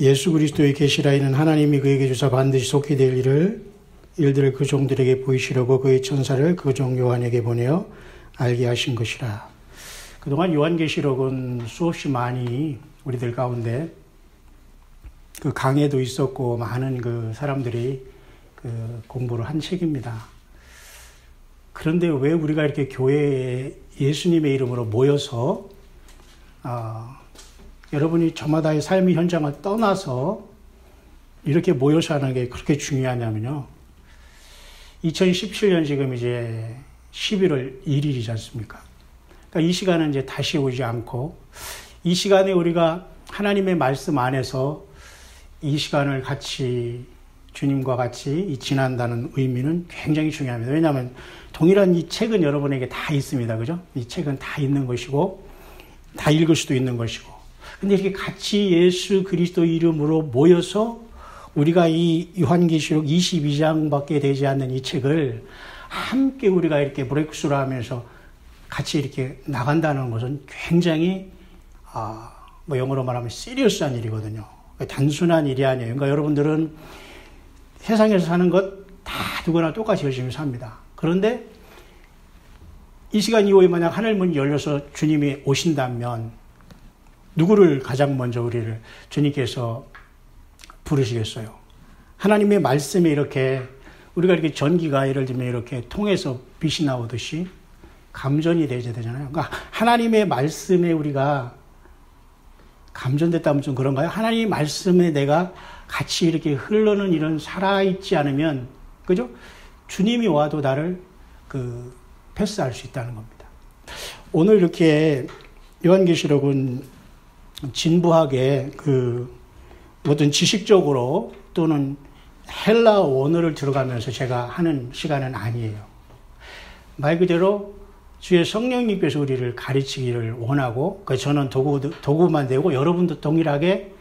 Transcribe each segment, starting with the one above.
예수 그리스도의 계시라 이는 하나님이 그에게 주사 반드시 속히 될 일들을 그 종들에게 보이시려고 그의 천사를 그 종 요한에게 보내어 알게 하신 것이라. 그동안 요한계시록은 수없이 많이 우리들 가운데 그 강해도 있었고 많은 그 사람들이 그 공부를 한 책입니다. 그런데 왜 우리가 이렇게 교회에 예수님의 이름으로 모여서 여러분이 저마다의 삶의 현장을 떠나서 이렇게 모여서 하는 게 그렇게 중요하냐면요. 2017년 지금 이제 11월 1일이지 않습니까? 그러니까 이 시간은 이제 다시 오지 않고 이 시간에 우리가 하나님의 말씀 안에서 이 시간을 같이 주님과 같이 지난다는 의미는 굉장히 중요합니다. 왜냐하면 동일한 이 책은 여러분에게 다 있습니다. 그죠? 이 책은 다 있는 것이고 다 읽을 수도 있는 것이고 근데 이렇게 같이 예수 그리스도 이름으로 모여서 우리가 이 요한계시록 22장밖에 되지 않는 이 책을 함께 우리가 이렇게 브레이크스루 하면서 같이 이렇게 나간다는 것은 굉장히 영어로 말하면 시리어스한 일이거든요. 단순한 일이 아니에요. 그러니까 여러분들은 세상에서 사는 것 다 누구나 똑같이 열심히 삽니다. 그런데 이 시간 이후에 만약 하늘 문이 열려서 주님이 오신다면 누구를 가장 먼저 우리를 주님께서 부르시겠어요? 하나님의 말씀에 이렇게 우리가 이렇게 전기가 예를 들면 이렇게 통해서 빛이 나오듯이 감전이 되잖아요. 그러니까 하나님의 말씀에 우리가 감전됐다면 좀 그런가요? 하나님의 말씀에 내가 같이 이렇게 흐르는 이런 살아있지 않으면, 그죠? 주님이 와도 나를 패스할 수 있다는 겁니다. 오늘 이렇게 요한계시록은 진부하게 어떤 지식적으로 또는 헬라 원어를 들어가면서 제가 하는 시간은 아니에요. 말 그대로 주의 성령님께서 우리를 가르치기를 원하고, 저는 도구만 되고 여러분도 동일하게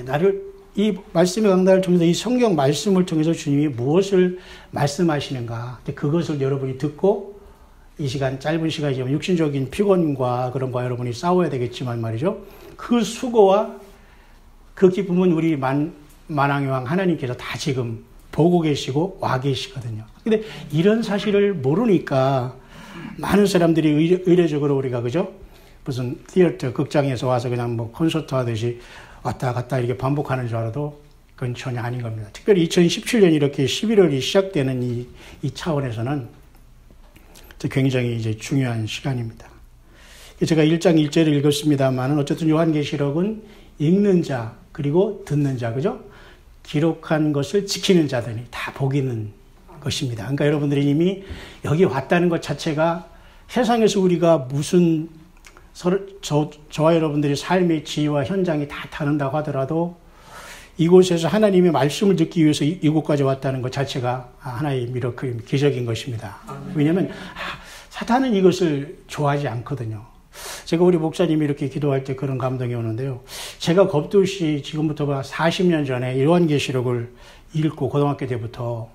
나를 이 말씀의 강단을 통해서 이 성경 말씀을 통해서 주님이 무엇을 말씀하시는가, 그것을 여러분이 듣고 이 시간 짧은 시간이지만 육신적인 피곤과 그런 거 여러분이 싸워야 되겠지만 말이죠. 그 수고와 그 기쁨은 우리 만왕의 하나님께서 다 지금 보고 계시고 와 계시거든요. 근데 이런 사실을 모르니까 많은 사람들이 의례적으로 우리가 그죠? 무슨 티어터 극장에서 와서 그냥 뭐 콘서트 하듯이 왔다 갔다 이렇게 반복하는 줄 알아도 그건 전혀 아닌 겁니다. 특별히 2017년 이렇게 11월이 시작되는 이 차원에서는 굉장히 이제 중요한 시간입니다. 제가 1장 1절을 읽었습니다만 어쨌든 요한계시록은 읽는 자 그리고 듣는 자, 그죠? 기록한 것을 지키는 자들이 다 복있는 것입니다. 그러니까 여러분들이 이미 여기 왔다는 것 자체가 세상에서 우리가 무슨 저와 여러분들의 삶의 지위와 현장이 다 다른다고 하더라도 이곳에서 하나님의 말씀을 듣기 위해서 이곳까지 왔다는 것 자체가 하나의 미러클, 기적인 것입니다. 왜냐하면 사탄은 이것을 좋아하지 않거든요. 제가 우리 목사님이 이렇게 기도할 때 그런 감동이 오는데요. 제가 겁없이 지금부터 40년 전에 요한계시록을 읽고 고등학교 때부터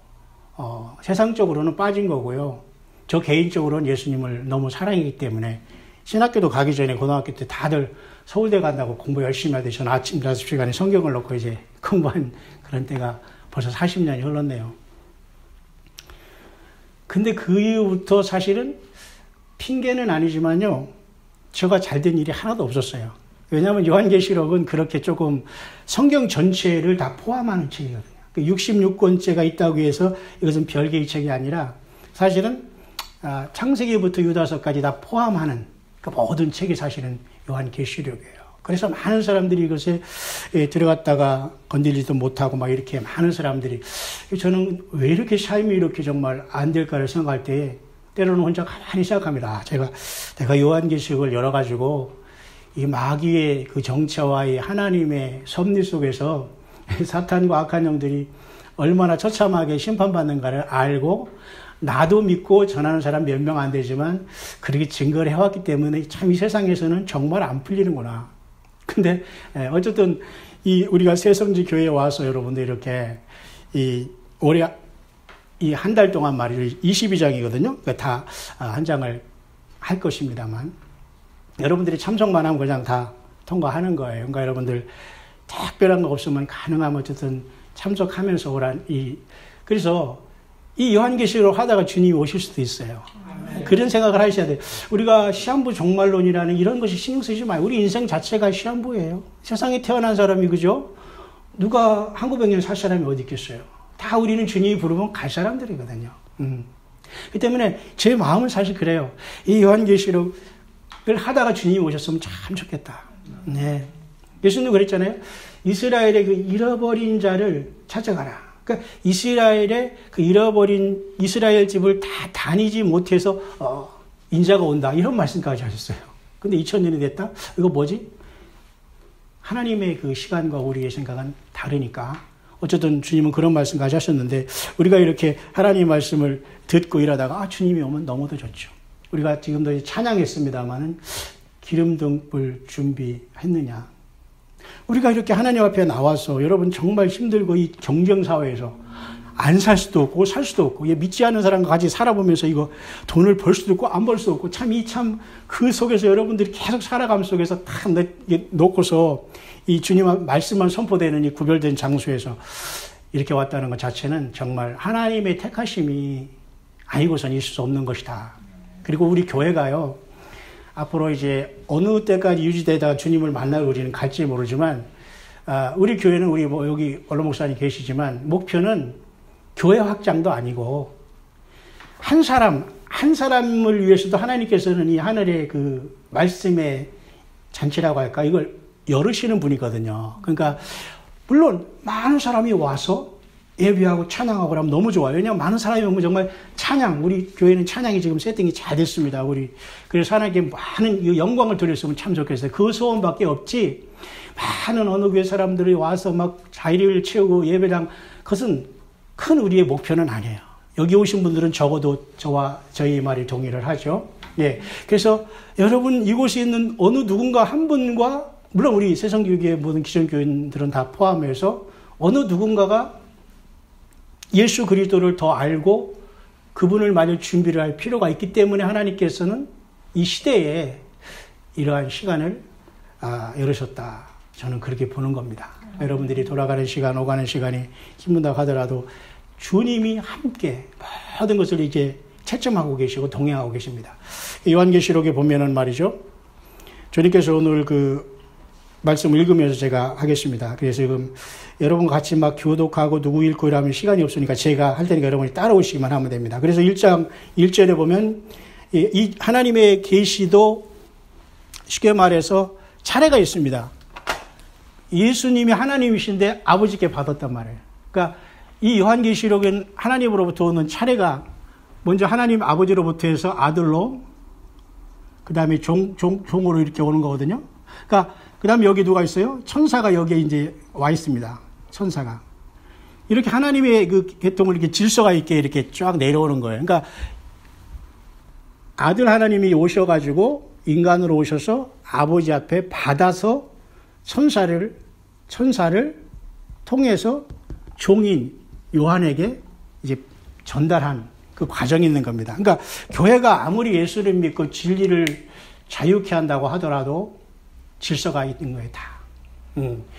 세상적으로는 빠진 거고요. 저 개인적으로는 예수님을 너무 사랑했기 때문에 신학교도 가기 전에 고등학교 때 다들 서울대 간다고 공부 열심히 하듯이 저는 아침 5시간에 성경을 놓고 이제 공부한 그런 때가 벌써 40년이 흘렀네요. 근데 그 이후부터 사실은 핑계는 아니지만요. 제가 잘된 일이 하나도 없었어요. 왜냐하면 요한계시록은 그렇게 조금 성경 전체를 다 포함하는 책이거든요. 66권째가 있다고 해서 이것은 별개의 책이 아니라 사실은 창세기부터 유다서까지 다 포함하는 그 모든 책이 사실은 요한계시록이에요. 그래서 많은 사람들이 이것에 들어갔다가 건들지도 못하고 막 이렇게 많은 사람들이 저는 왜 이렇게 삶이 이렇게 정말 안 될까를 생각할 때 때로는 혼자 가만히 생각합니다. 내가 요한계시록을 열어가지고 이 마귀의 그 정체와 이 하나님의 섭리 속에서 사탄과 악한 영들이 얼마나 처참하게 심판받는가를 알고 나도 믿고 전하는 사람 몇 명 안 되지만 그렇게 증거를 해왔기 때문에 참 이 세상에서는 정말 안 풀리는구나. 근데 어쨌든 우리가 새성지 교회에 와서 여러분들 이렇게 올해 이 한 달 동안 말이죠. 22장이거든요. 그러니까 다 한 장을 할 것입니다만 여러분들이 참석만 하면 그냥 다 통과하는 거예요. 그러니까 여러분들 특별한 거 없으면 가능하면 어쨌든 참석하면서 오란 그래서 이 요한계시록 하다가 주님이 오실 수도 있어요. 그런 생각을 하셔야 돼요. 우리가 시한부 종말론이라는 이런 것이 신경 쓰지 마요. 우리 인생 자체가 시한부예요. 세상에 태어난 사람이 그죠? 누가 한 900년 살 사람이 어디 있겠어요? 다 우리는 주님이 부르면 갈 사람들이거든요. 그 때문에 제 마음은 사실 그래요. 이 요한계시록을 하다가 주님이 오셨으면 참 좋겠다. 네. 예수님도 그랬잖아요. 이스라엘의 그 잃어버린 자를 찾아가라. 그러니까 이스라엘의 그 잃어버린 이스라엘 집을 다 다니지 못해서 인자가 온다. 이런 말씀까지 하셨어요. 근데 2000년이 됐다? 이거 뭐지? 하나님의 그 시간과 우리의 생각은 다르니까. 어쨌든 주님은 그런 말씀까지 하셨는데 우리가 이렇게 하나님의 말씀을 듣고 이러다가 주님이 오면 너무도 좋죠. 우리가 지금도 찬양했습니다마는 기름등불 준비했느냐. 우리가 이렇게 하나님 앞에 나와서 여러분 정말 힘들고 이 경쟁사회에서 안 살 수도 없고 살 수도 없고 믿지 않는 사람과 같이 살아보면서 이거 돈을 벌 수도 없고 안 벌 수도 없고 참 그 속에서 여러분들이 계속 살아감 속에서 다 놓고서 이 주님 말씀만 선포되는 이 구별된 장소에서 이렇게 왔다는 것 자체는 정말 하나님의 택하심이 아니고선 있을 수 없는 것이다. 그리고 우리 교회가요. 앞으로 이제 어느 때까지 유지되다가 주님을 만나러 우리는 갈지 모르지만 우리 교회는 우리 여기 원로 목사님 계시지만 목표는 교회 확장도 아니고 한 사람을 위해서도 하나님께서는 이 하늘의 그 말씀의 잔치라고 할까 이걸 열으시는 분이거든요. 그러니까 물론 많은 사람이 와서 예배하고 찬양하고 그러면 너무 좋아요. 왜냐하면 많은 사람이 오면 정말 찬양, 우리 교회는 찬양이 지금 세팅이 잘 됐습니다. 그래서 하나님께 많은 영광을 돌렸으면 참 좋겠어요. 그 소원밖에 없지, 많은 어느 교회 사람들이 와서 막 자리를 채우고 예배당, 그것은 큰 우리의 목표는 아니에요. 여기 오신 분들은 적어도 저와 저희 말에 동의를 하죠. 예. 그래서 여러분 이곳에 있는 어느 누군가 한 분과, 물론 우리 새성교육의 모든 기존교인들은 다 포함해서 어느 누군가가 예수 그리스도를 더 알고 그분을 만일 준비를 할 필요가 있기 때문에 하나님께서는 이 시대에 이러한 시간을 열으셨다. 저는 그렇게 보는 겁니다. 여러분들이 돌아가는 시간, 오가는 시간이 힘든다고 하더라도 주님이 함께 모든 것을 이제 채점하고 계시고 동행하고 계십니다. 요한계시록에 보면은 말이죠. 주님께서 오늘 그 말씀을 읽으면서 제가 하겠습니다. 그래서 지금 여러분 같이 막 교독하고 누구 읽고 이러면 시간이 없으니까 제가 할 테니까 여러분이 따라오시기만 하면 됩니다. 그래서 1장 1절에 보면 이 하나님의 계시도 쉽게 말해서 차례가 있습니다. 예수님이 하나님이신데 아버지께 받았단 말이에요. 그러니까 이 요한계시록은 하나님으로부터 오는 차례가 먼저 하나님 아버지로부터 해서 아들로, 그 다음에 종으로 이렇게 오는 거거든요. 그러니까 그 다음에 여기 누가 있어요? 천사가 여기에 이제 와 있습니다. 천사가. 이렇게 하나님의 그 계통을 이렇게 질서가 있게 이렇게 쫙 내려오는 거예요. 그러니까 아들 하나님이 오셔가지고 인간으로 오셔서 아버지 앞에 받아서 천사를 통해서 종인 요한에게 이제 전달한 그 과정이 있는 겁니다. 그러니까 교회가 아무리 예수를 믿고 진리를 자유케 한다고 하더라도 질서가 있는 거예요, 다.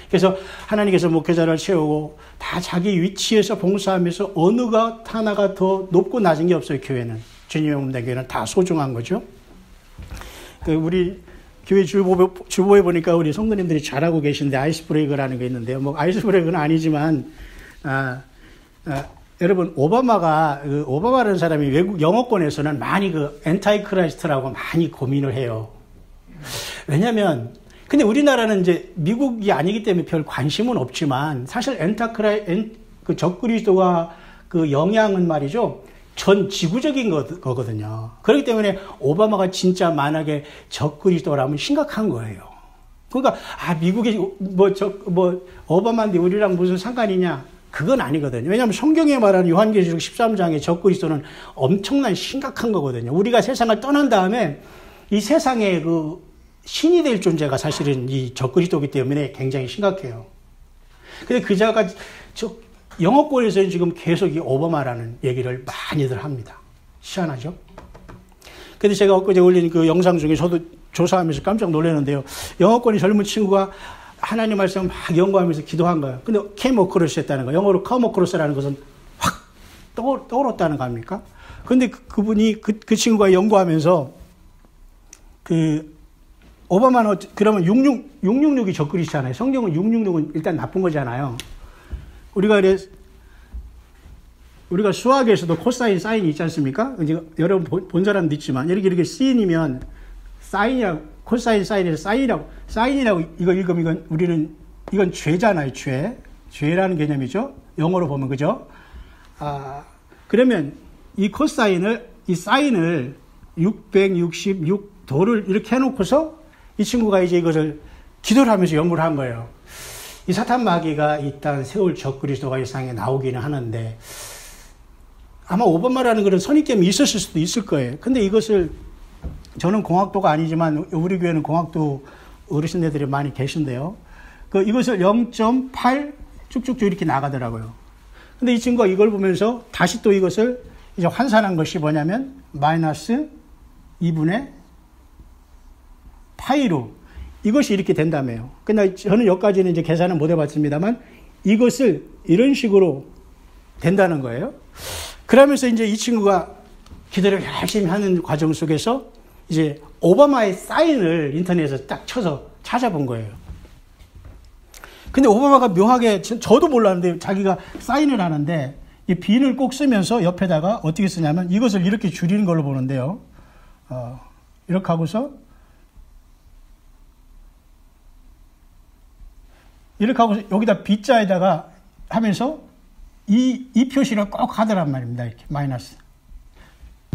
그래서 하나님께서 목회자를 세우고 다 자기 위치에서 봉사하면서 어느 것 하나가 더 높고 낮은 게 없어요, 교회는. 주님의 몸 된 교회는 다 소중한 거죠. 우리 교회 주보에 보니까 우리 성도님들이 잘하고 계신데 아이스 브레이크라는 게 있는데요. 뭐 아이스 브레이크는 아니지만, 여러분, 오바마라는 사람이 외국 영어권에서는 많이 그 엔타이 크라이스트라고 많이 고민을 해요. 왜냐면, 근데 우리나라는 이제 미국이 아니기 때문에 별 관심은 없지만, 사실 그 적그리스도가 그 영향은 말이죠. 전 지구적인 거거든요. 그렇기 때문에 오바마가 진짜 만약에 적그리스도라면 심각한 거예요. 그러니까, 미국이 오바마인데 우리랑 무슨 상관이냐? 그건 아니거든요. 왜냐하면 성경에 말하는 요한계시록 13장의 적그리스도는 엄청난 심각한 거거든요. 우리가 세상을 떠난 다음에 이 세상에 그 신이 될 존재가 사실은 이 적그리스도이기 때문에 굉장히 심각해요. 근데 그 자가 영어권에서는 지금 계속 이 오바마라는 얘기를 많이들 합니다. 희한하죠? 근데 제가 엊그제 올린 그 영상 중에 저도 조사하면서 깜짝 놀랐는데요. 영어권의 젊은 친구가 하나님 말씀을 막 연구하면서 기도한 거예요. 근데 케모크로스 했다는 거예요. 영어로 카모크로스라는 것은 확 떠올랐다는 거 아닙니까? 근데 그분이 그 친구가 연구하면서 오바마는 그러면 666이 적그리스잖아요. 성경은 666은 일단 나쁜 거잖아요. 우리가 수학에서도 코사인, 사인이 있지 않습니까? 이제 여러분 본 사람도 있지만, 이렇게 사인이면, 사인이라고, 코사인, 사인에서 사인이라고 이거 읽으면 이건 죄잖아요, 죄. 죄라는 개념이죠. 영어로 보면, 그죠? 그러면 이 사인을 666도를 이렇게 해놓고서 이 친구가 이제 이것을 기도를 하면서 연구를 한 거예요. 이 사탄 마귀가 이 땅 세울 적그리스도가 이 세상에 나오기는 하는데, 아마 오바마라는 그런 선입견이 있었을 수도 있을 거예요. 근데 이것을 저는 공학도가 아니지만 우리 교회는 공학도 어르신들이 많이 계신데요. 이것을 0.8 쭉쭉쭉 이렇게 나가더라고요. 근데 이 친구가 이걸 보면서 다시 또 이것을 이제 환산한 것이 뭐냐면 마이너스 2분의 파이로 이것이 이렇게 된다며요. 근데 저는 여기까지는 이제 계산은 못 해봤습니다만 이것을 이런 식으로 된다는 거예요. 그러면서 이제 이 친구가 기도를 열심히 하는 과정 속에서 이제 오바마의 사인을 인터넷에서 딱 쳐서 찾아본 거예요. 근데 오바마가 묘하게, 저도 몰랐는데 자기가 사인을 하는데 이 빈을 꼭 쓰면서 옆에다가 어떻게 쓰냐면 이것을 이렇게 줄이는 걸로 보는데요. 이렇게 하고서 여기다 B자에다가 하면서 이 표시를 꼭 하더란 말입니다. 이렇게 마이너스.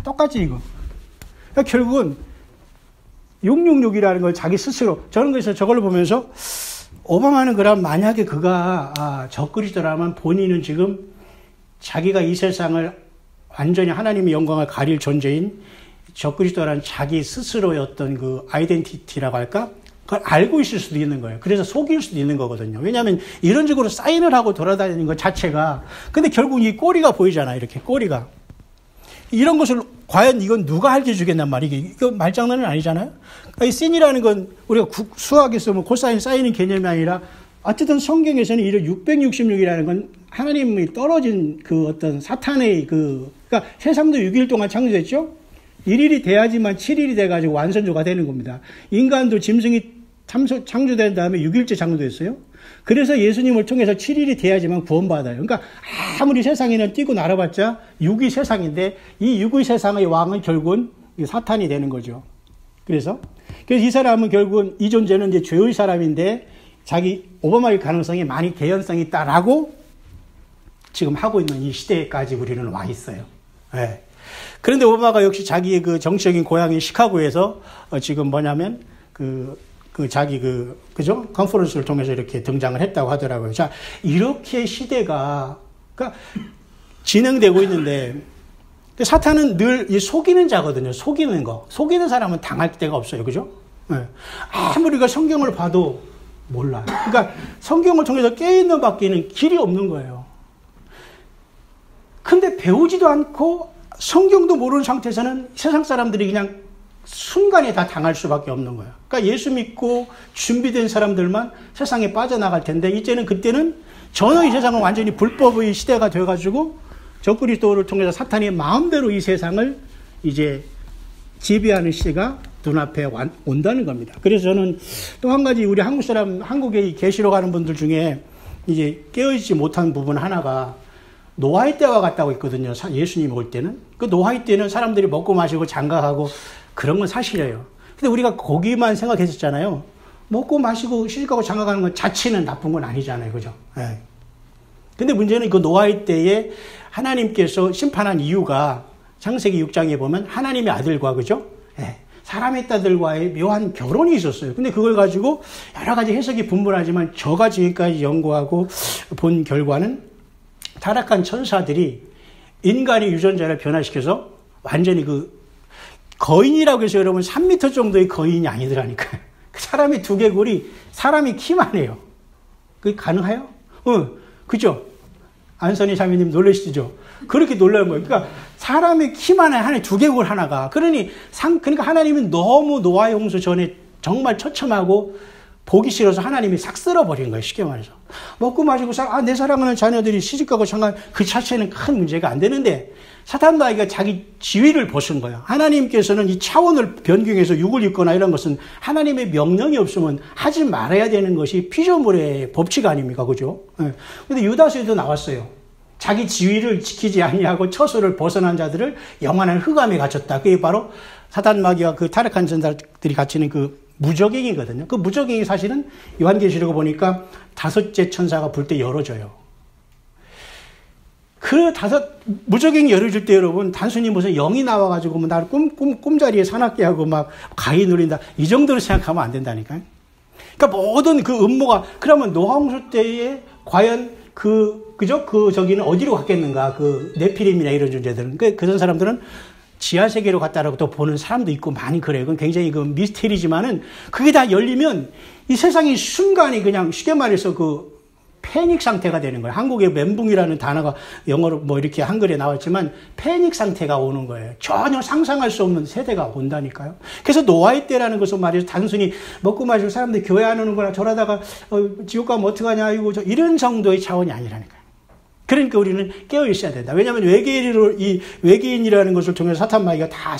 똑같이 이거. 그러니까 결국은 666이라는 걸 자기 스스로, 저는 그래서 저걸로 보면서 오바마는 그럼 만약에 그가 적그리스도라면 본인은 지금 자기가 이 세상을 완전히 하나님의 영광을 가릴 존재인 적그리스도라는 자기 스스로의 어떤 그 아이덴티티라고 할까? 그걸 알고 있을 수도 있는 거예요. 그래서 속일 수도 있는 거거든요. 왜냐하면 이런 식으로 사인을 하고 돌아다니는 것 자체가, 근데 결국 이 꼬리가 보이잖아요. 이렇게 꼬리가. 이런 것을 과연 이건 누가 알려주겠단 말이에요. 이거 말장난은 아니잖아요. 그러니까 이 sin이라는 건 우리가 수학에서 뭐 코사인, 사인은 개념이 아니라 어쨌든 성경에서는 이런 666이라는 건 하나님이 떨어진 그 어떤 사탄의 그러니까 세상도 6일 동안 창조됐죠? 1일이 돼야지만 7일이 돼가지고 완성조가 되는 겁니다. 인간도 짐승이 창조된 다음에 6일째 창조됐어요. 그래서 예수님을 통해서 7일이 돼야지만 구원받아요. 그러니까 아무리 세상에는 뛰고 날아봤자 6위 세상인데 이 6위 세상의 왕은 결국은 사탄이 되는 거죠. 그래서 이 사람은 결국은 이 존재는 이제 죄의 사람인데 자기 오바마의 가능성이 많이 개연성이 있다라고 지금 하고 있는 이 시대까지 우리는 와 있어요. 네. 그런데 오바마가 역시 자기의 그 정치적인 고향인 시카고에서 지금 뭐냐면 자기 그죠? 컨퍼런스를 통해서 이렇게 등장을 했다고 하더라고요. 자, 이렇게 시대가, 그러니까 진행되고 있는데, 사탄은 늘 속이는 자거든요. 속이는 거. 속이는 사람은 당할 데가 없어요. 그죠? 네. 아무리 우리가 성경을 봐도 몰라요. 그러니까 성경을 통해서 깨있는 밖에는 길이 없는 거예요. 근데 배우지도 않고 성경도 모르는 상태에서는 세상 사람들이 그냥 순간에 다 당할 수밖에 없는 거예요. 그러니까 예수 믿고 준비된 사람들만 세상에 빠져나갈 텐데 그때는 전혀 이 세상은 완전히 불법의 시대가 돼가지고 적그리스도를 통해서 사탄이 마음대로 이 세상을 이제 지배하는 시대가 눈앞에 온다는 겁니다. 그래서 저는 또 한 가지 우리 한국에 계시록 하는 분들 중에 이제 깨어있지 못한 부분 하나가 노아의 때와 같다고 있거든요. 예수님이 올 때는. 그 노아의 때는 사람들이 먹고 마시고 장가가고 그런 건 사실이에요. 근데 우리가 거기만 생각했었잖아요. 먹고 마시고 시집가고 장가가는 건 자체는 나쁜 건 아니잖아요. 그죠? 예. 근데 문제는 그 노아의 때에 하나님께서 심판한 이유가 창세기 6장에 보면 하나님의 아들과 그죠? 예. 사람의 딸들과의 묘한 결혼이 있었어요. 근데 그걸 가지고 여러 가지 해석이 분분하지만 저가 지금까지 연구하고 본 결과는 타락한 천사들이 인간의 유전자를 변화시켜서 완전히 거인이라고 해서 여러분 3m 정도의 거인이 아니더라니까요. 사람의 두개골이 사람이 키만 해요. 그게 가능해요? 그죠? 안선희 자매님 놀라시죠? 그렇게 놀라는 거예요. 그러니까 사람의 키만 해, 하나의 두개골 하나가. 그러니까 하나님은 너무 노아의 홍수 전에 정말 처참하고 보기 싫어서 하나님이 싹 쓸어버린 거예요. 쉽게 말해서. 먹고 마시고 내 사랑하는 자녀들이 시집가고 장가 그 자체는 큰 문제가 안 되는데 사탄 마귀가 자기 지위를 벗은 거예요. 하나님께서는 이 차원을 변경해서 육을 입거나 이런 것은 하나님의 명령이 없으면 하지 말아야 되는 것이 피조물의 법칙 아닙니까? 그죠? 근데 유다서에도 나왔어요. 자기 지위를 지키지 아니하고 처소를 벗어난 자들을 영원한 흑암에 갇혔다. 그게 바로 사탄 마귀와 그 타락한 전사들이 갇히는 그 무적행이거든요. 그 무적행이 사실은 요한계시록 보니까 5째 천사가 불 때 열어줘요. 그 무적행이 열어줄 때 여러분, 단순히 무슨 영이 나와가지고 뭐 나를 꿈자리에 사납게 하고 막 가위 누린다. 이 정도로 생각하면 안 된다니까요. 그러니까 모든 그 음모가, 그러면 노아홍수 때에 과연 저기는 어디로 갔겠는가? 그 네피림이나 이런 존재들은. 그런 사람들은 지하 세계로 갔다라고 또 보는 사람도 있고 많이 그래요. 그건 굉장히 그 미스테리지만은 그게 다 열리면 이 세상이 순간이 그냥 쉽게 말해서 그 패닉 상태가 되는 거예요. 한국의 멘붕이라는 단어가 영어로 뭐 이렇게 한글에 나왔지만 패닉 상태가 오는 거예요. 전혀 상상할 수 없는 세대가 온다니까요. 그래서 노아의 때라는 것은 말이죠. 단순히 먹고 마시고 사람들이 교회 안 오는구나. 저러다가 지옥 가면 어떡하냐. 이런 정도의 차원이 아니라니까요. 그러니까 우리는 깨어 있어야 된다. 왜냐하면 외계인이라는 것을 통해서 사탄 마귀가 다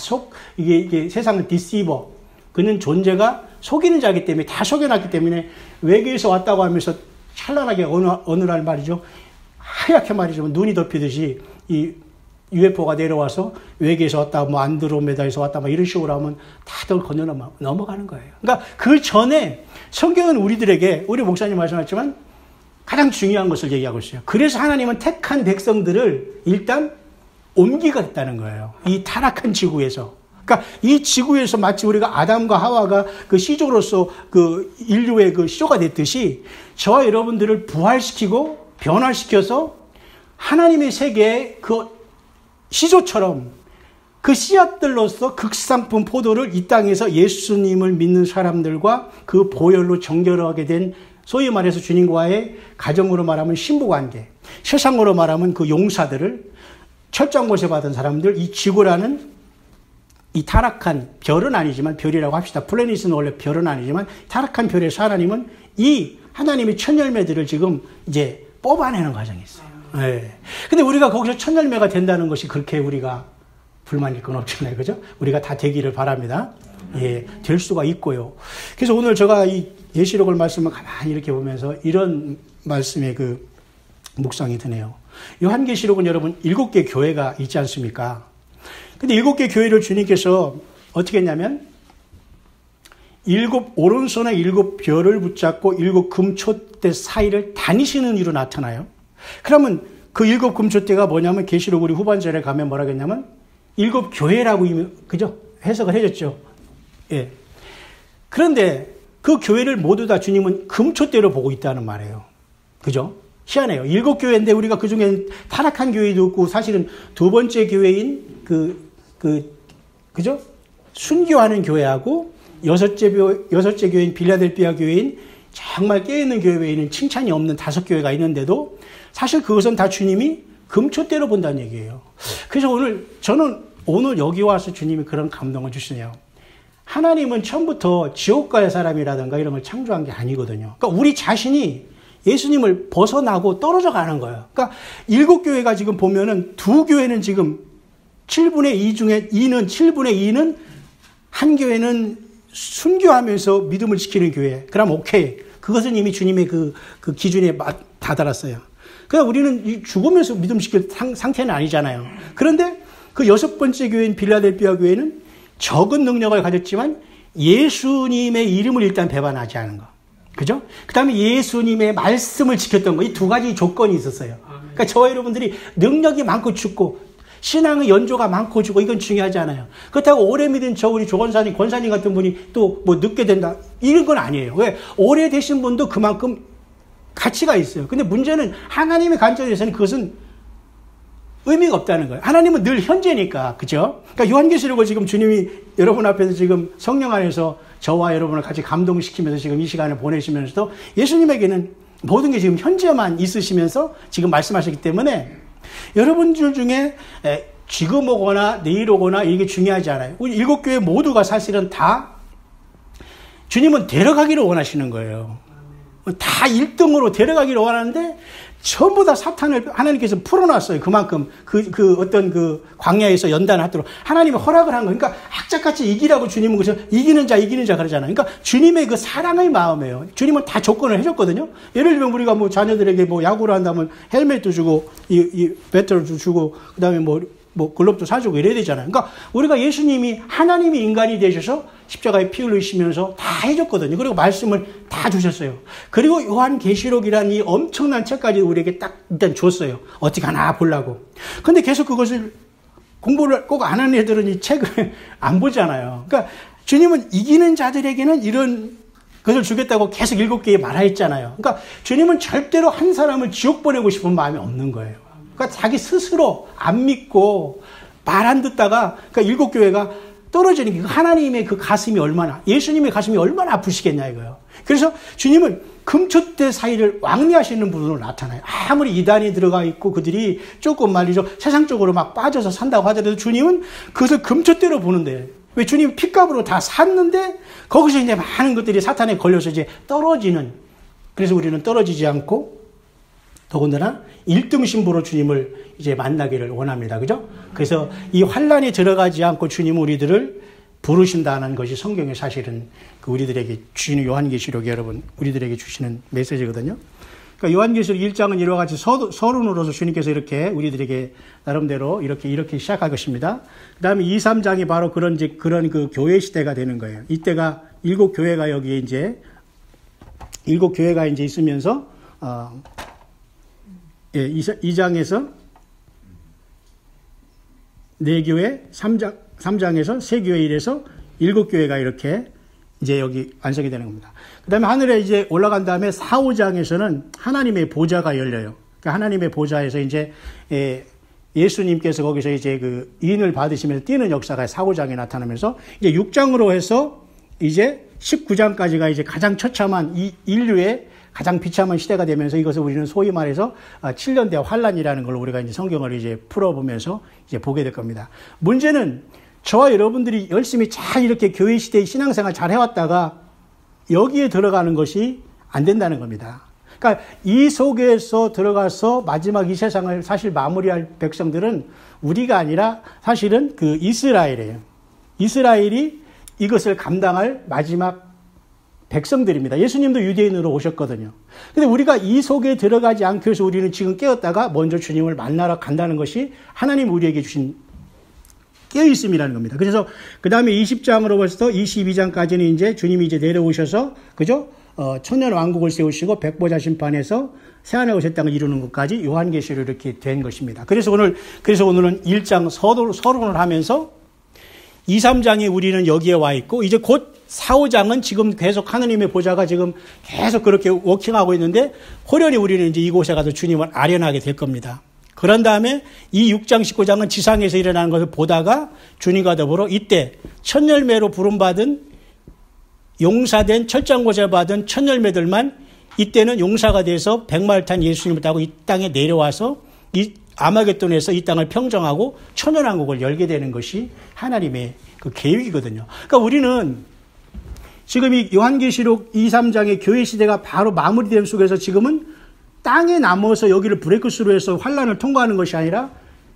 이게 세상은 디시버. 그는 존재가 속이는 자이기 때문에 다 속여놨기 때문에 외계에서 왔다고 하면서 찬란하게 어느 날 말이죠. 하얗게 말이죠. 눈이 덮이듯이 이 UFO가 내려와서 외계에서 왔다, 뭐 안드로메다에서 왔다, 뭐 이런 식으로 하면 다들 건너 넘어가는 거예요. 그러니까 그 전에 성경은 우리 목사님 말씀하셨지만 가장 중요한 것을 얘기하고 있어요. 그래서 하나님은 택한 백성들을 일단 옮기겠다는 거예요. 이 타락한 지구에서. 그러니까 이 지구에서 마치 우리가 아담과 하와가 그 시조로서 그 인류의 그 시조가 됐듯이 저와 여러분들을 부활시키고 변화시켜서 하나님의 세계의 그 시조처럼 그 씨앗들로서 극상품 포도를 이 땅에서 예수님을 믿는 사람들과 그 보혈로 정결하게 된 소위 말해서 주님과의 가정으로 말하면 신부관계, 세상으로 말하면 그 용사들을 철저한 곳에 받은 사람들, 이 지구라는 이 타락한 별은 아니지만 별이라고 합시다. 플래닛은 원래 별은 아니지만 타락한 별에서 하나님은 이 하나님의 첫 열매들을 지금 이제 뽑아내는 과정이 있어요. 네. 근데 우리가 거기서 첫 열매가 된다는 것이 그렇게 우리가 불만일 건 없잖아요. 그죠? 우리가 다 되기를 바랍니다. 예, 될 수가 있고요. 그래서 오늘 제가 이 예시록을 말씀을 가만히 이렇게 보면서 이런 말씀의 그 묵상이 드네요. 요한계시록은 여러분 7개 교회가 있지 않습니까? 근데 7개 교회를 주님께서 어떻게 했냐면 오른손에 7 별을 붙잡고 7 금초대 사이를 다니시는 이로 나타나요. 그러면 그 7 금초대가 뭐냐면 계시록 우리 후반절에 가면 뭐라 했냐면 7 교회라고 그죠? 해석을 해줬죠. 예. 그런데 그 교회를 모두 다 주님은 금초대로 보고 있다는 말이에요. 그죠? 희한해요. 7 교회인데 우리가 그 중에 타락한 교회도 있고 사실은 두 번째 교회인 그죠? 순교하는 교회하고 여섯째 교회인 빌라델피아 교회인 정말 깨어있는 교회 외에는 칭찬이 없는 5교회가 있는데도 사실 그것은 다 주님이 금초대로 본다는 얘기예요. 그래서 저는 오늘 여기 와서 주님이 그런 감동을 주시네요. 하나님은 처음부터 지옥가의 사람이라든가 이런 걸 창조한 게 아니거든요. 그러니까 우리 자신이 예수님을 벗어나고 떨어져 가는 거예요. 그러니까 7교회가 지금 보면은 2교회는 지금 7분의 2 중에 7분의 2는 한 교회는 순교하면서 믿음을 지키는 교회. 그럼 오케이. 그것은 이미 주님의 그 기준에 다다랐어요. 그러니까 우리는 죽으면서 믿음 지킬 상태는 아니잖아요. 그런데 그 6번째 교회인 빌라델피아 교회는 적은 능력을 가졌지만 예수님의 이름을 일단 배반하지 않은 거. 그죠? 그 다음에 예수님의 말씀을 지켰던 거. 이 2가지 조건이 있었어요. 그러니까 저와 여러분들이 능력이 많고 죽고 신앙의 연조가 많고 죽고 이건 중요하지 않아요. 그렇다고 오래 믿은 우리 조건사님, 권사님 같은 분이 또 뭐 늦게 된다. 이런 건 아니에요. 왜? 오래 되신 분도 그만큼 가치가 있어요. 근데 문제는 하나님의 관점에서는 그것은 의미가 없다는 거예요. 하나님은 늘 현재니까. 그죠? 그러니까 요한계시록을 지금 주님이 여러분 앞에서 지금 성령 안에서 저와 여러분을 같이 감동시키면서 지금 이 시간을 보내시면서도 예수님에게는 모든 게 지금 현재만 있으시면서 지금 말씀하셨기 때문에 여러분들 중에 지금 오거나 내일 오거나 이게 중요하지 않아요. 우리 7교회 모두가 사실은 다 주님은 데려가기를 원하시는 거예요. 다 1등으로 데려가기를 원하는데 전부 다 사탄을 하나님께서 풀어놨어요. 그만큼 어떤 광야에서 연단하도록 하나님이 허락을 한 거예요. 그러니까 악착같이 이기라고 주님은 그래서 이기는 자 그러잖아요. 그러니까 주님의 그 사랑의 마음이에요. 주님은 다 조건을 해줬거든요. 예를 들면 우리가 뭐 자녀들에게 뭐 야구를 한다면 헬멧도 주고 이 배터도 주고 그다음에 뭐 글럽도 사주고 이래야 되잖아요. 그러니까 우리가 예수님이 하나님이 인간이 되셔서 십자가에 피 흘리시면서 다 해줬거든요. 그리고 말씀을 다 주셨어요. 그리고 요한계시록이라는 이 엄청난 책까지 우리에게 딱 일단 줬어요. 어떻게 하나 보려고. 근데 계속 그것을 공부를 꼭 안 하는 애들은 이 책을 안 보잖아요. 그러니까 주님은 이기는 자들에게는 이런 것을 주겠다고 계속 7개에 말하였잖아요. 그러니까 주님은 절대로 한 사람을 지옥 보내고 싶은 마음이 없는 거예요. 그러니까 자기 스스로 안 믿고 말 안 듣다가 그러니까 7교회가 떨어지는 게 하나님의 그 가슴이 얼마나 예수님의 가슴이 얼마나 아프시겠냐 이거예요. 그래서 주님은 금초대 사이를 왕래하시는 분으로 나타나요. 아무리 이단이 들어가 있고 그들이 조금 말이죠 세상적으로 막 빠져서 산다고 하더라도 주님은 그것을 금초대로 보는데 왜 주님 핏값으로 다 샀는데 거기서 이제 많은 것들이 사탄에 걸려서 이제 떨어지는 그래서 우리는 떨어지지 않고 더군다나 1등 신부로 주님을 이제 만나기를 원합니다. 그죠? 그래서 이 환란에 들어가지 않고 주님은 우리들을 부르신다는 것이 성경의 사실은 그 우리들에게 주시는 요한계시록이 여러분 우리들에게 주시는 메시지거든요. 그러니까 요한계시록 1장은 이와 같이 서론으로서 주님께서 이렇게 우리들에게 나름대로 이렇게 시작할 것입니다. 그 다음에 2, 3장이 바로 그런 그 교회 시대가 되는 거예요. 이때가 7교회가 여기에 이제 7교회가 이제 있으면서 2장에서 4교회, 3장에서 3교회 이래서 7교회가 이렇게 이제 여기 완성이 되는 겁니다. 그 다음에 하늘에 이제 올라간 다음에 4, 5장에서는 하나님의 보좌가 열려요. 그러니까 하나님의 보좌에서 이제 예수님께서 거기서 이제 그 인을 받으시면서 뛰는 역사가 4, 5장에 나타나면서 이제 6장으로 해서 이제 19장까지가 이제 가장 처참한 이 인류의 가장 비참한 시대가 되면서 이것을 우리는 소위 말해서 7년대 환란이라는 걸 우리가 이제 성경을 이제 풀어보면서 이제 보게 될 겁니다. 문제는 저와 여러분들이 열심히 잘 이렇게 교회 시대의 신앙생활 잘 해왔다가 여기에 들어가는 것이 안 된다는 겁니다. 그러니까 이 속에서 들어가서 마지막 이 세상을 사실 마무리할 백성들은 우리가 아니라 사실은 그 이스라엘이에요. 이스라엘이 이것을 감당할 마지막 백성들입니다. 예수님도 유대인으로 오셨거든요. 근데 우리가 이 속에 들어가지 않기 위해서 우리는 지금 깨었다가 먼저 주님을 만나러 간다는 것이 하나님 우리에게 주신 깨어있음이라는 겁니다. 그래서 그 다음에 20장으로부터 22장까지는 이제 주님이 이제 내려오셔서 그죠? 천년 왕국을 세우시고 백보자 심판에서 새하늘 오실 땅을 이루는 것까지 요한계시로 이렇게 된 것입니다. 그래서 오늘은 1장 서론을 하면서 2, 3장에 우리는 여기에 와 있고 이제 곧 4, 5장은 지금 계속 하느님의 보좌가 지금 계속 그렇게 워킹하고 있는데 호련히 우리는 이제 이곳에 가서 주님을 아련하게 될 겁니다. 그런 다음에 이 6장, 19장은 지상에서 일어나는 것을 보다가 주님과 더불어 이때 천열매로 부름받은 용사된 철장고자 받은 천열매들만 이때는 용사가 돼서 백마를 탄 예수님을 타고 이 땅에 내려와서 이 아마겟돈에서 이 땅을 평정하고 천연왕국을 열게 되는 것이 하나님의 그 계획이거든요. 그러니까 우리는 지금 이 요한계시록 2, 3장의 교회 시대가 바로 마무리된 속에서 지금은 땅에 남아서 여기를 브레이크스루 해서 환란을 통과하는 것이 아니라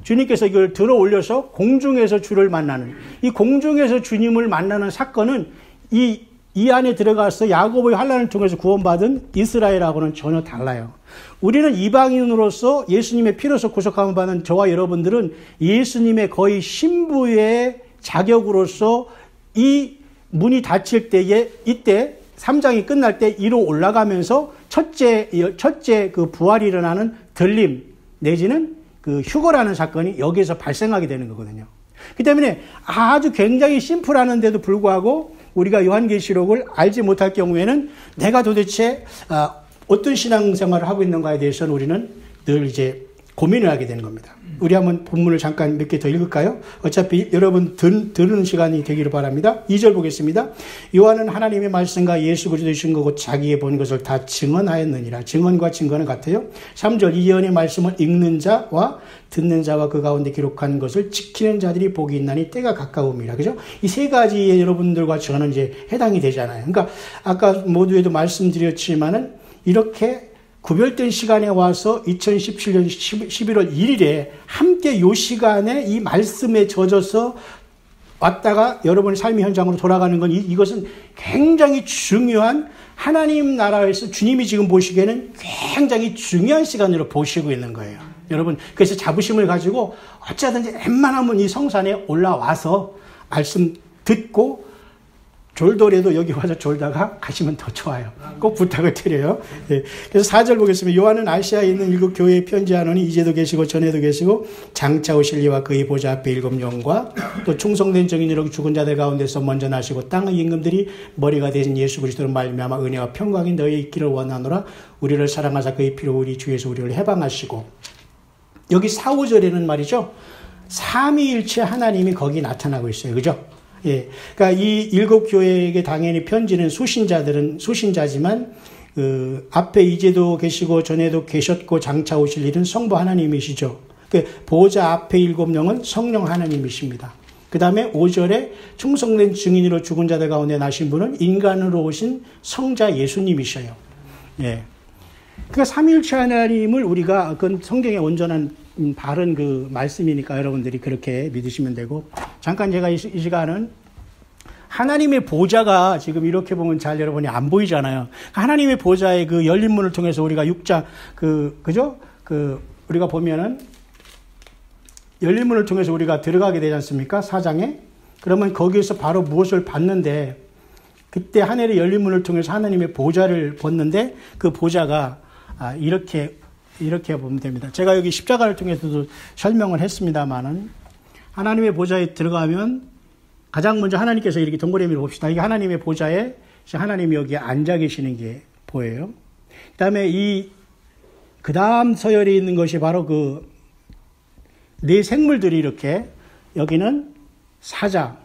주님께서 이걸 들어 올려서 공중에서 주를 만나는 이 공중에서 주님을 만나는 사건은 이 안에 들어가서 야곱의 환란을 통해서 구원받은 이스라엘하고는 전혀 달라요. 우리는 이방인으로서 예수님의 피로서 구속함을 받은 저와 여러분들은 예수님의 거의 신부의 자격으로서 이 문이 닫힐 때에 이때 3장이 끝날 때 위로 올라가면서 첫째 그 부활이 일어나는 들림 내지는 그 휴거라는 사건이 여기에서 발생하게 되는 거거든요. 그렇기 때문에 아주 굉장히 심플하는데도 불구하고 우리가 요한계시록을 알지 못할 경우에는 내가 도대체 어떤 신앙생활을 하고 있는가에 대해서는 우리는 늘 이제 고민을 하게 되는 겁니다. 우리 한번 본문을 잠깐 몇 개 더 읽을까요? 어차피 여러분 들으는 시간이 되기를 바랍니다. 2절 보겠습니다. 요한은 하나님의 말씀과 예수 그리스도의 증거고 자기의 본 것을 다 증언하였느니라. 증언과 증거는 같아요. 3절 이 예언의 말씀을 읽는 자와 듣는 자와 그 가운데 기록한 것을 지키는 자들이 복이 있나니 때가 가까움이라. 그죠? 이 세 가지에 여러분들과 저는 이제 해당이 되잖아요. 그러니까 아까 모두에도 말씀드렸지만은 이렇게 구별된 시간에 와서 2017년 11월 1일에 함께 요 시간에 이 말씀에 젖어서 왔다가 여러분의 삶의 현장으로 돌아가는 건 이것은 굉장히 중요한 하나님 나라에서 주님이 지금 보시기에는 굉장히 중요한 시간으로 보시고 있는 거예요. 여러분, 그래서 자부심을 가지고 어쩌든지 웬만하면 이 성산에 올라와서 말씀 듣고 졸더라도 여기 와서 졸다가 가시면 더 좋아요. 꼭 부탁을 드려요. 네. 그래서 4절 보겠습니다. 요한은 아시아에 있는 7 교회에 편지하노니 이제도 계시고 전에도 계시고 장차 오실 이와 그의 보좌 앞에 7 영과 또 충성된 정인으로 죽은 자들 가운데서 먼저 나시고 땅의 임금들이 머리가 되신 예수 그리스도로 말미암아 은혜와 평강이 너희에 있기를 원하노라. 우리를 사랑하사 그의 피로 우리 주에서 우리를 해방하시고. 여기 4, 5절에는 말이죠. 삼위일체 하나님이 거기 나타나고 있어요. 그죠? 예. 그러니까 이 7 교회에게 당연히 편지는 수신자지만, 앞에 이제도 계시고 전에도 계셨고 장차 오실 일은 성부 하나님이시죠. 그 보좌 앞에 7 영은 성령 하나님이십니다. 그 다음에 5절에 충성된 증인으로 죽은 자들 가운데 나신 분은 인간으로 오신 성자 예수님이셔요. 예. 그러니까 삼위일체 하나님을 우리가, 그건 성경의 온전한 바른 그 말씀이니까 여러분들이 그렇게 믿으시면 되고, 잠깐 제가 이 시간은 하나님의 보좌가 지금 이렇게 보면 잘 여러분이 안 보이잖아요. 하나님의 보좌의 그 열린 문을 통해서 우리가 6장, 그죠? 우리가 보면은 열린 문을 통해서 우리가 들어가게 되지 않습니까? 4장에. 그러면 거기에서 바로 무엇을 봤는데, 그때 하늘의 열린 문을 통해서 하나님의 보좌를 봤는데, 그 보좌가 이렇게 보면 됩니다. 제가 여기 십자가를 통해서도 설명을 했습니다만은, 하나님의 보좌에 들어가면 가장 먼저 하나님께서 이렇게 동그라미를 봅시다. 이게 하나님의 보좌에 하나님이 여기에 앉아 계시는 게 보여요. 그 다음에 그 다음 서열에 있는 것이 바로 네 생물들이 이렇게, 여기는 사자,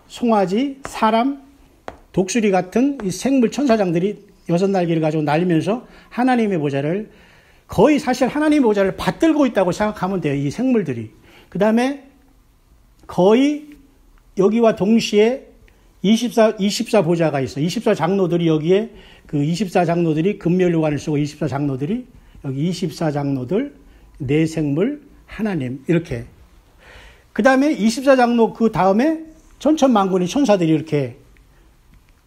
송아지, 사람, 독수리 같은 이 생물 천사장들이 6날개를 가지고 날면서 하나님의 보좌를, 거의 사실 하나님의 보좌를 받들고 있다고 생각하면 돼요. 이 생물들이. 그 다음에 거의 여기와 동시에 24 보좌가 있어요. 24 장로들이 여기에, 그 24 장로들이 금면류관을 쓰고 24 장로들이 여기 24 장로들, 네 생물, 하나님, 이렇게. 그 다음에 24 장로 그 다음에 천천만군의 천사들이 이렇게,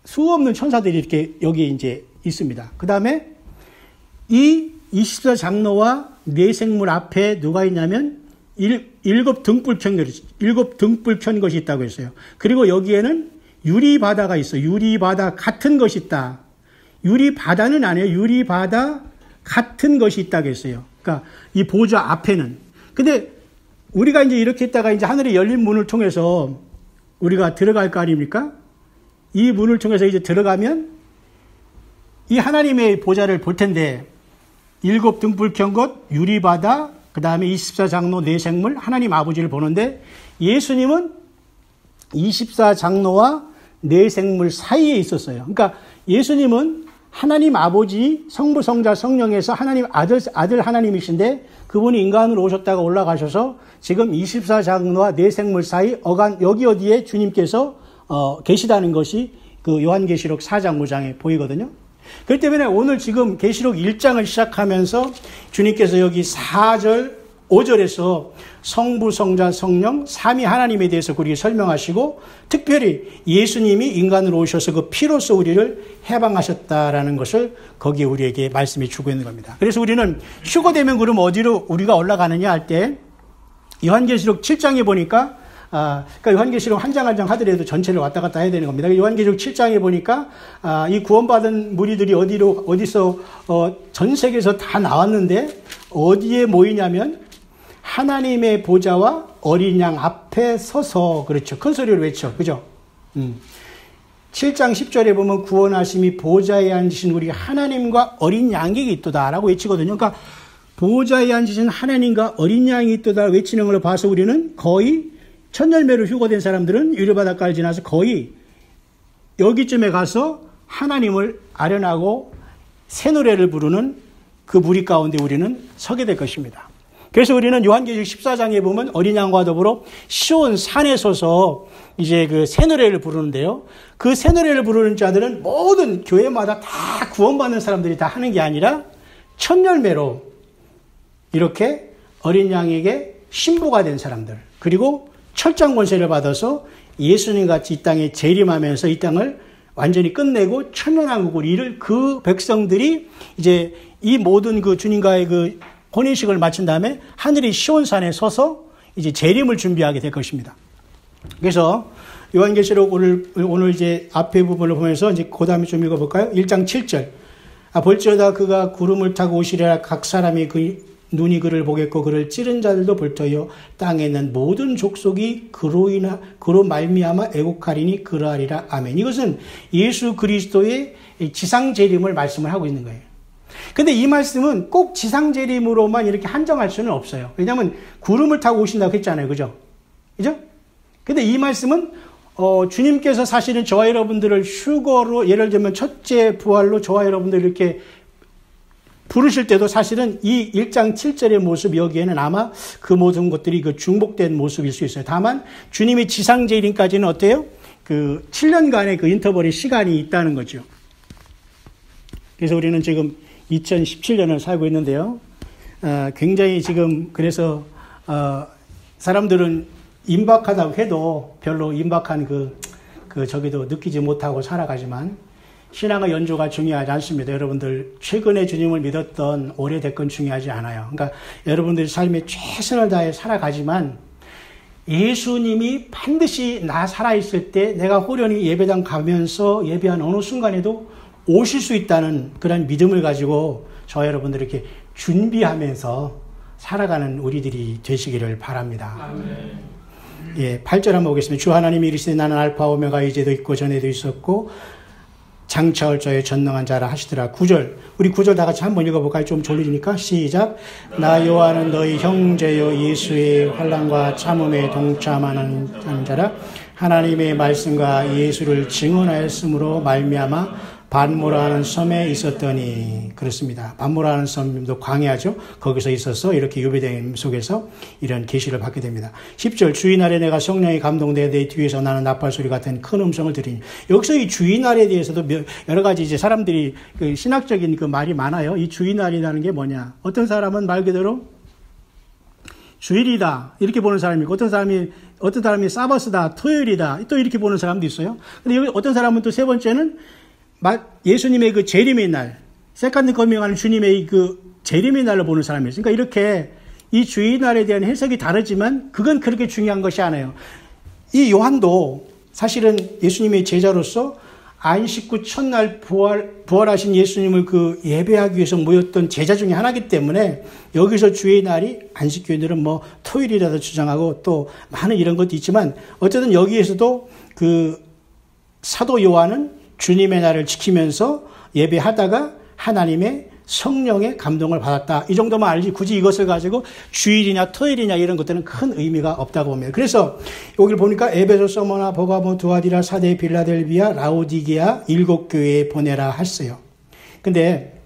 수없는 천사들이 이렇게 여기에 이제 있습니다. 그 다음에 이 24 장로와 네 생물 앞에 누가 있냐면 7 등불 켠 것이 있다고 했어요. 그리고 여기에는 유리바다가 있어요. 유리바다 같은 것이 있다. 유리바다는 아니에요. 유리바다 같은 것이 있다고 했어요. 그러니까 이 보좌 앞에는. 근데 우리가 이제 이렇게 있다가 이제 하늘의 열린 문을 통해서 우리가 들어갈 거 아닙니까? 이 문을 통해서 이제 들어가면 이 하나님의 보좌를 볼 텐데, 7 등불 켠 것, 유리바다, 그 다음에 24 장로, 네 생물, 하나님 아버지를 보는데, 예수님은 24 장로와 네 생물 사이에 있었어요. 그러니까 예수님은 하나님 아버지, 성부, 성자, 성령에서 하나님 아들 하나님이신데, 그분이 인간으로 오셨다가 올라가셔서 지금 24 장로와 네 생물 사이 여기 어디에 주님께서 계시다는 것이 그 요한계시록 4장 5장에 보이거든요. 그렇기 때문에 오늘 지금 계시록 1장을 시작하면서 주님께서 여기 4절, 5절에서 성부, 성자, 성령, 삼위 하나님에 대해서 우리에게 설명하시고, 특별히 예수님이 인간으로 오셔서 그 피로써 우리를 해방하셨다라는 것을 거기에 우리에게 말씀해 주고 있는 겁니다. 그래서 우리는 휴거되면 그럼 어디로 우리가 올라가느냐 할 때, 요한계시록 7장에 보니까, 그러니까 요한계시록 한 장 한 장 하더라도 전체를 왔다 갔다 해야 되는 겁니다. 요한계시록 7장에 보니까, 이 구원받은 무리들이 어디서, 전 세계에서 다 나왔는데, 어디에 모이냐면, 하나님의 보좌와 어린 양 앞에 서서, 그렇죠. 큰 소리로 외쳐. 그죠? 7장 10절에 보면 구원하심이 보좌에 앉으신 우리 하나님과 어린 양에게 있도다라고 외치거든요. 그러니까 보호자에 앉으신 하나님과 어린 양이 있도다 외치는 걸 봐서 우리는 거의 천열매로 휴거된 사람들은 유료바닷가를 지나서 거의 여기쯤에 가서 하나님을 아련하고 새 노래를 부르는 그 무리 가운데 우리는 서게 될 것입니다. 그래서 우리는 요한계시록 14장에 보면 어린 양과 더불어 시온 산에 서서 이제 그 새 노래를 부르는데요. 그 새 노래를 부르는 자들은 모든 교회마다 다 구원받는 사람들이 다 하는 게 아니라 천열매로 이렇게 어린 양에게 신부가 된 사람들, 그리고 철장 권세를 받아서 예수님 같이 이 땅에 재림하면서 이 땅을 완전히 끝내고 천년왕국을 이룰 그 백성들이 이제 이 모든 그 주님과의 그 혼인식을 마친 다음에 하늘의 시온산에 서서 이제 재림을 준비하게 될 것입니다. 그래서 요한계시록 오늘 이제 앞에 부분을 보면서 이제 그 다음에 좀 읽어볼까요? 1장 7절. 볼지어다 그가 구름을 타고 오시리라. 각 사람이 눈이 그를 보겠고 그를 찌른 자들도 볼터요 땅에 있는 모든 족속이 그로 말미암아 애곡하리니 그러하리라. 아멘. 이것은 예수 그리스도의 지상 재림을 말씀을 하고 있는 거예요. 근데 이 말씀은 꼭 지상 재림으로만 이렇게 한정할 수는 없어요. 왜냐하면 구름을 타고 오신다고 했잖아요. 그죠? 그죠? 근데 이 말씀은 주님께서 사실은 저와 여러분들을 휴거로, 예를 들면 첫째 부활로 저와 여러분들 이렇게 부르실 때도 사실은 이 1장 7절의 모습, 여기에는 아마 그 모든 것들이 그 중복된 모습일 수 있어요. 다만 주님이 지상 재림까지는 어때요? 그 7년간의 그 인터벌의 시간이 있다는 거죠. 그래서 우리는 지금 2017년을 살고 있는데요. 굉장히 지금 그래서 사람들은 임박하다고 해도 별로 임박한 저기도 느끼지 못하고 살아가지만 신앙의 연조가 중요하지 않습니다. 여러분들 최근에 주님을 믿었던 오래됐건 중요하지 않아요. 그러니까 여러분들 삶에 최선을 다해 살아가지만 예수님이 반드시 나 살아있을 때 내가 호련히 예배당 가면서 예배한 어느 순간에도 오실 수 있다는 그런 믿음을 가지고 저와 여러분들 이렇게 준비하면서 살아가는 우리들이 되시기를 바랍니다. 아멘. 예, 8절 한번 보겠습니다. 주 하나님이 이르시되 나는 알파 오메가 이제도 있고 전에도 있었고 장차올 자의 전능한 자라 하시더라. 9절. 우리 9절 다 같이 한번 읽어볼까요? 좀 졸리니까. 시작. 나 요한은 너희 형제요 예수의 환난과 참음에 동참하는 자라. 하나님의 말씀과 예수를 증언하였으므로 말미암아 반모라는 섬에 있었더니. 그렇습니다. 반모라는 섬도 광야죠. 거기서 있어서 이렇게 유배됨 속에서 이런 계시를 받게 됩니다. 10절. 주의날에 내가 성령이 감동되어 내 뒤에서 나는 나팔소리 같은 큰 음성을 들으니. 여기서 이 주의날에 대해서도 여러 가지 이제 사람들이 그 신학적인 그 말이 많아요. 이 주의날이라는 게 뭐냐. 어떤 사람은 말 그대로 주일이다 이렇게 보는 사람이 있고, 어떤 사람이 사바스다 토요일이다 또 이렇게 보는 사람도 있어요. 근데 여기 어떤 사람은 또 세 번째는 예수님의 그 재림의 날, 세컨드 커밍하는 주님의 그 재림의 날로 보는 사람이 있어요. 그러니까 이렇게 이 주일날에 대한 해석이 다르지만 그건 그렇게 중요한 것이 아니에요. 이 요한도 사실은 예수님의 제자로서 안식 후 첫날 부활하신 예수님을 그 예배하기 위해서 모였던 제자 중에 하나이기 때문에 여기서 주의 날이 안식교인들은 뭐 토요일이라도 주장하고 또 많은 이런 것도 있지만 어쨌든 여기에서도 그 사도 요한은 주님의 날을 지키면서 예배하다가 하나님의 성령의 감동을 받았다. 이 정도만 알지 굳이 이것을 가지고 주일이냐 토요일이냐 이런 것들은 큰 의미가 없다고 봅니다. 그래서 여기를 보니까 에베소, 서머나, 버가모, 두아디라, 사데, 빌라델비아, 라오디게아 7교회에 보내라 했어요. 근데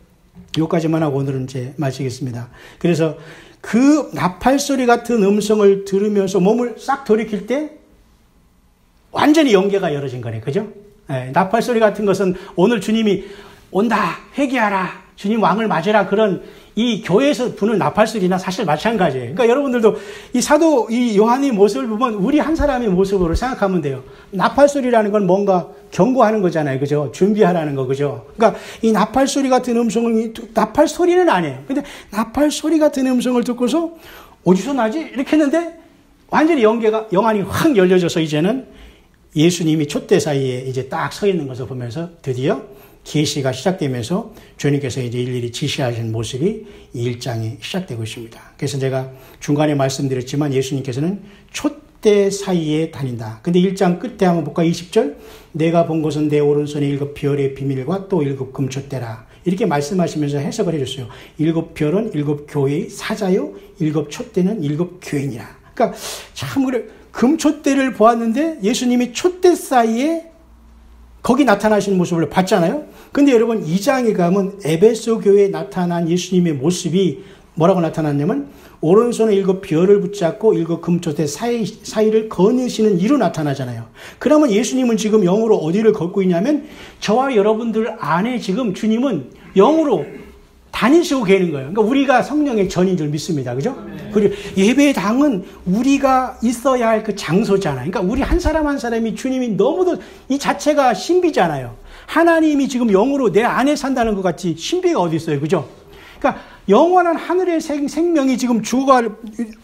여기까지만 하고 오늘은 이제 마치겠습니다. 그래서 그 나팔소리 같은 음성을 들으면서 몸을 싹 돌이킬 때 완전히 영계가 열어진 거네. 그죠? 네, 나팔소리 같은 것은 오늘 주님이 온다, 회개하라, 주님 왕을 맞으라, 그런 이 교회에서 부는 나팔소리나 사실 마찬가지예요. 그러니까 여러분들도 이 사도 이 요한의 모습을 보면 우리 한 사람의 모습으로 생각하면 돼요. 나팔소리라는 건 뭔가 경고하는 거잖아요. 그죠? 준비하라는 거, 그죠? 그러니까 이 나팔소리 같은 음성을, 나팔소리는 아니에요. 근데 나팔소리 같은 음성을 듣고서 어디서 나지? 이렇게 했는데 완전히 영안이 확 열려져서 이제는 예수님이 촛대 사이에 이제 딱 서 있는 것을 보면서 드디어 계시가 시작되면서 주님께서 이제 일일이 지시하신 모습이 이 1장이 시작되고 있습니다. 그래서 제가 중간에 말씀드렸지만 예수님께서는 촛대 사이에 다닌다. 근데 1장 끝에 한번 볼까요? 20절. 내가 본 것은 내 오른손에 7 별의 비밀과 또 7 금촛대라. 이렇게 말씀하시면서 해석을 해줬어요. 7별은 7교회의 사자요, 7촛대는 7교인이라. 그러니까 참 그래, 금촛대를 보았는데 예수님이 촛대 사이에 거기 나타나시는 모습을 봤잖아요. 근데 여러분 2장에 가면 에베소 교회에 나타난 예수님의 모습이 뭐라고 나타났냐면 오른손에 7별을 붙잡고 7금촛대 사이를 거니시는 이로 나타나잖아요. 그러면 예수님은 지금 영으로 어디를 걷고 있냐면 저와 여러분들 안에 지금 주님은 영으로 다니시고 계는 거예요. 그러니까 우리가 성령의 전인 줄 믿습니다. 그죠? 그리고 예배당은 우리가 있어야 할 그 장소잖아요. 그러니까 우리 한 사람 한 사람이 주님이 너무도 이 자체가 신비잖아요. 하나님이 지금 영으로 내 안에 산다는 것 같이 신비가 어디 있어요. 그죠? 그러니까 영원한 하늘의 생명이 지금 죽어갈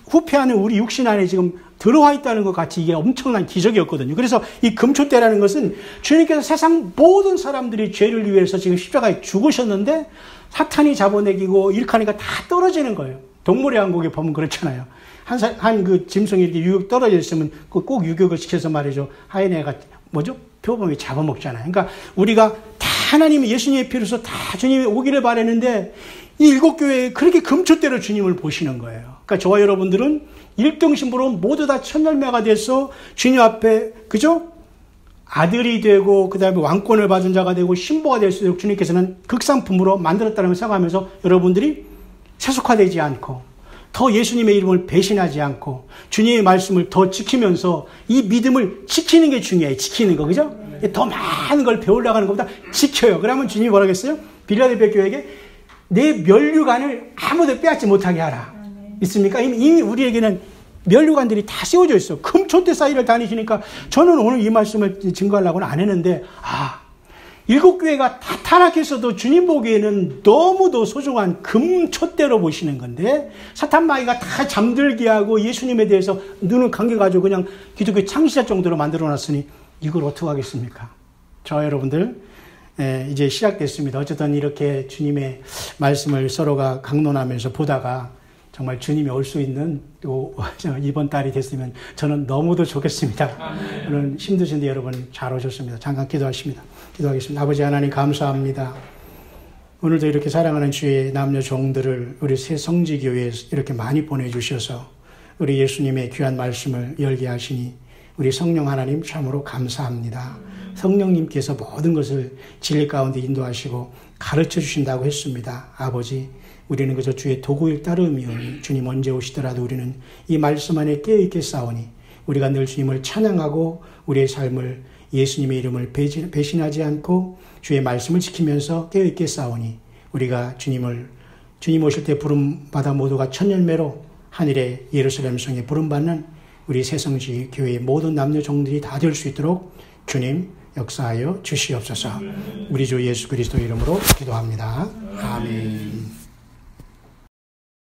후패하는 우리 육신 안에 지금 들어와 있다는 것 같이 이게 엄청난 기적이었거든요. 그래서 이 금촛대라는 것은 주님께서 세상 모든 사람들이 죄를 위해서 지금 십자가에 죽으셨는데 사탄이 잡아내기고 일하니까 다 떨어지는 거예요. 동물의 왕국에 보면 그렇잖아요. 한 그 짐승이 이렇게 유격 떨어져 있으면 꼭 유격을 시켜서 말이죠. 하이에나가 뭐죠? 표범이 잡아먹잖아요. 그러니까 우리가 다 하나님의 예수님의 피로서 다 주님이 오기를 바랬는데 이 7교회에 그렇게 금촛대로 주님을 보시는 거예요. 그러니까 저와 여러분들은 1등 신부로 모두 다 천열매가 돼서 주님 앞에 그죠? 아들이 되고 그 다음에 왕권을 받은 자가 되고 신부가 될 수 있도록 주님께서는 극상품으로 만들었다는 생각하면서 여러분들이 세속화되지 않고 더 예수님의 이름을 배신하지 않고 주님의 말씀을 더 지키면서 이 믿음을 지키는 게 중요해요. 지키는 거 그죠? 더 많은 걸 배우려고 하는 것보다 지켜요. 그러면 주님이 뭐라고 했어요? 빌라델피아 교회에게 내 면류관을 아무도 빼앗지 못하게 하라. 있습니까? 이미 우리에게는 면류관들이 다 세워져 있어. 금촛대 사이를 다니시니까 저는 오늘 이 말씀을 증거하려고는 안 했는데 7교회가 다 타락했어도 주님 보기에는 너무도 소중한 금촛대로 보시는 건데 사탄 마귀가 다 잠들게 하고 예수님에 대해서 눈을 감겨가지고 그냥 기독교 창시자 정도로 만들어놨으니 이걸 어떻게 하겠습니까? 저 여러분들 이제 시작됐습니다. 어쨌든 이렇게 주님의 말씀을 서로가 강론하면서 보다가 정말 주님이 올 수 있는 또 이번 달이 됐으면 저는 너무도 좋겠습니다. 오늘 힘드신데 여러분 잘 오셨습니다. 잠깐 기도하겠습니다. 아버지 하나님 감사합니다. 오늘도 이렇게 사랑하는 주의 남녀 종들을 우리 새성지교회에 이렇게 많이 보내주셔서 우리 예수님의 귀한 말씀을 열게 하시니 우리 성령 하나님 참으로 감사합니다. 성령님께서 모든 것을 진리 가운데 인도하시고 가르쳐 주신다고 했습니다. 아버지 우리는 그저 주의 도구일 따름이오니 주님 언제 오시더라도 우리는 이 말씀 안에 깨어있겠사오니 우리가 늘 주님을 찬양하고 우리의 삶을 예수님의 이름을 배신하지 않고 주의 말씀을 지키면서 깨어있겠사오니 우리가 주님 오실 때 부름받아 모두가 천열매로 하늘의 예루살렘 성에 부름받는 우리 새성지 교회의 모든 남녀 종들이 다 될 수 있도록 주님 역사하여 주시옵소서. 우리 주 예수 그리스도 이름으로 기도합니다. 아멘.